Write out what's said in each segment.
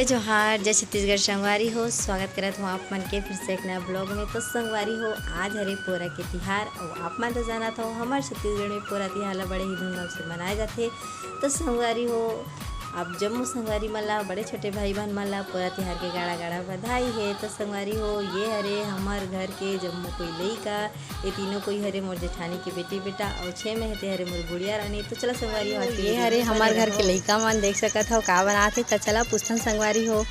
जोहार, जय छत्तीसगढ़। संगवारी हो, स्वागत करत हूँ आप मन के फिर से एक नया ब्लॉग में। तो संगवारी हो, आज हरे पोरा के तिहार और आप मन तो जाना था हमारे छत्तीसगढ़ में पोरा तिहार ला बड़े ही धूमधाम से मनाए जाते। तो संगवारी हो, अब जम्मू संगवारी मन ला बड़े छोटे भाई बहन मन ला पोरा तिहार के गाड़ा गाड़ा बधाई है। तो संगवारी हो, ये हरे हमार घर के जम्मू कोई लइका, ये तीनों कोई हरे मोर जेठानी के बेटी बेटा और 6 में हेते हरे मोर गुड़िया रानी। तो चला संगवारी हो, ये हरे हमार घर के लइका मन देख सकत हो का बनाते। तो चला पूछन संगवारी हो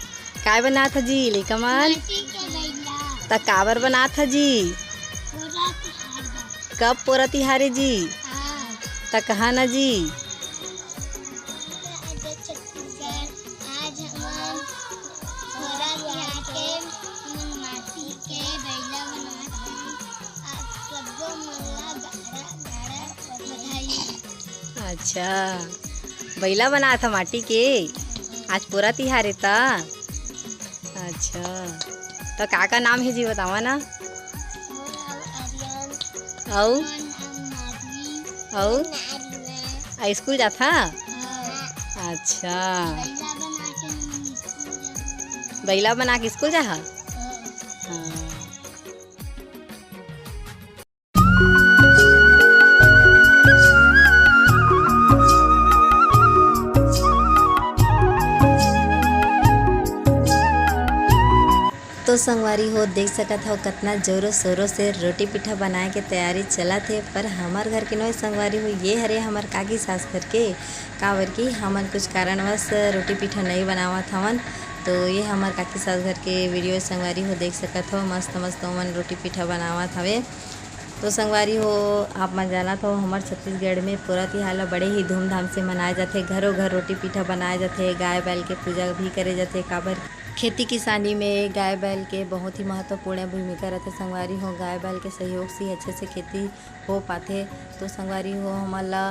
का बनात जी लइका मन त काबर बनात जी, कब पोरा तिहारे जी त कहा न जी। अच्छा, बैला बना था माटी के, आज पूरा तिहार है ता। अच्छा, तो का नाम है जी बतावा ना। स्कूल जाता। अच्छा, बैला बना के स्कूल जा। हाँ। तो संगवारी हो, देख सकत हो कितना जोरों शोरों से रोटी पिठा बनाए के तैयारी चला थे। पर हमार घर के नोए संगवारी हो, ये हरे हमार काकी सास घर के काबर की हमन कुछ कारणवश रोटी पिठा नहीं बनावत हवन। तो ये हमार काकी सास घर के वीडियो संगवारी हो देख सकत हो, मस्त मस्त ओमन रोटी पिठा बनावत हवे। तो संगवारी हो, आप मन जाना तो हमार छत्तीसगढ़ में पोरा तिहार ला बड़े ही धूमधाम से मनाए जाते। घरों घर रोटी पिठा बनाए जाते, गाय बैल के पूजा भी करे जाते। काबर खेती किसानी में गाय बैल के बहुत ही महत्वपूर्ण भूमिका रहते। संगवारी हो, गाय बैल के सहयोग से अच्छे से खेती हो पाते। तो संगवारी हो, हमारा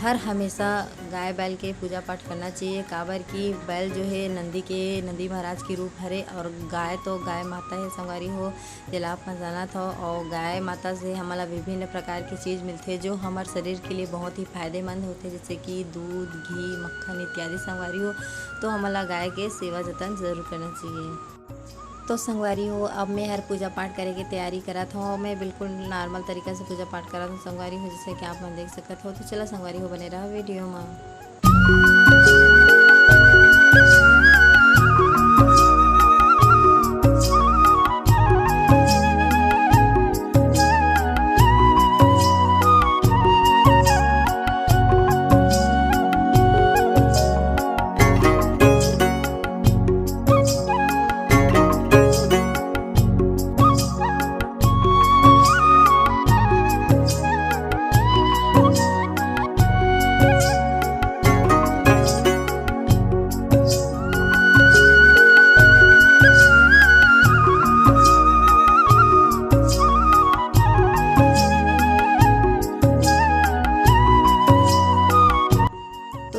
हर हमेशा गाय बैल के पूजा पाठ करना चाहिए। काबर की बैल जो है नंदी महाराज की रूप हरे और गाय तो गाय माता है संगवारी हो, जेला आप जाना था। और गाय माता से हमारा विभिन्न प्रकार की चीज़ मिलते जो हमारे शरीर के लिए बहुत ही फायदेमंद होते, जैसे कि दूध, घी, मक्खन इत्यादि संगवारी हो। तो हमारा गाय के सेवा जतन जरूर करना चाहिए। तो संगवारी हो, अब मैं हर पूजा पाठ करे की तैयारी करत हूँ। मैं बिल्कुल नॉर्मल तरीका से पूजा पाठ करत हूँ संगवारी हो, जैसे कि आप मन देख सकत हो। तो चला संगवारी हो, बने रहा वीडियो में।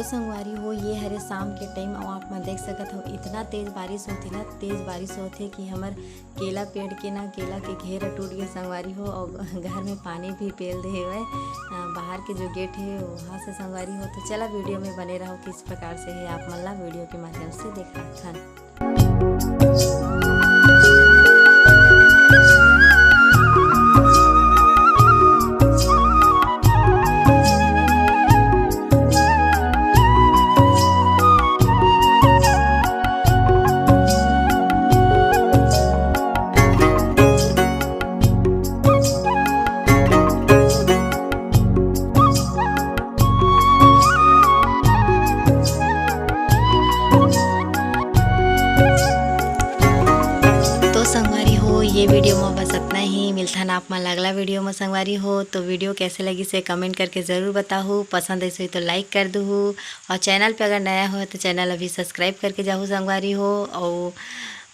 संगवारी हो, ये हरे शाम के टाइम और आप मन देख सकत हो इतना तेज बारिश होती ना, तेज बारिश होती कि हमार केला पेड़ के ना केला के घेरा टूट गए संगवारी हो। और घर में पानी भी पेल दे हुए बाहर के जो गेट है वहाँ से संगवारी हो। तो चला वीडियो में बने रहो, किस प्रकार से है आप मन ला वीडियो के माध्यम से देखा था। संगवारी हो, ये वीडियो में बस इतना ही। मिलता ना आप मन अगला वीडियो में संगवारी हो। तो वीडियो कैसे लगी से कमेंट करके ज़रूर बताओ। पसंद ऐसे तो लाइक कर दो, और चैनल पे अगर नया हो तो चैनल अभी सब्सक्राइब करके जाओ संगवारी हो। और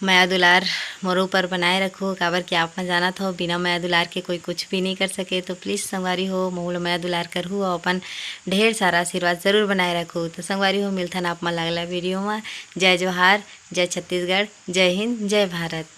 माया दुलार मोरों पर बनाए रखो, काबर कि आप मन जाना था बिना माया दुलार के कोई कुछ भी नहीं कर सके। तो प्लीज़ संगवारी हो, मोल माया दुलार करूँ और अपन ढेर सारा आशीर्वाद ज़रूर बनाए रखो। तो संगवारी हो, मिलता ना आप मन अगला वीडियो में। जय जोहार, जय छत्तीसगढ़, जय हिंद, जय भारत।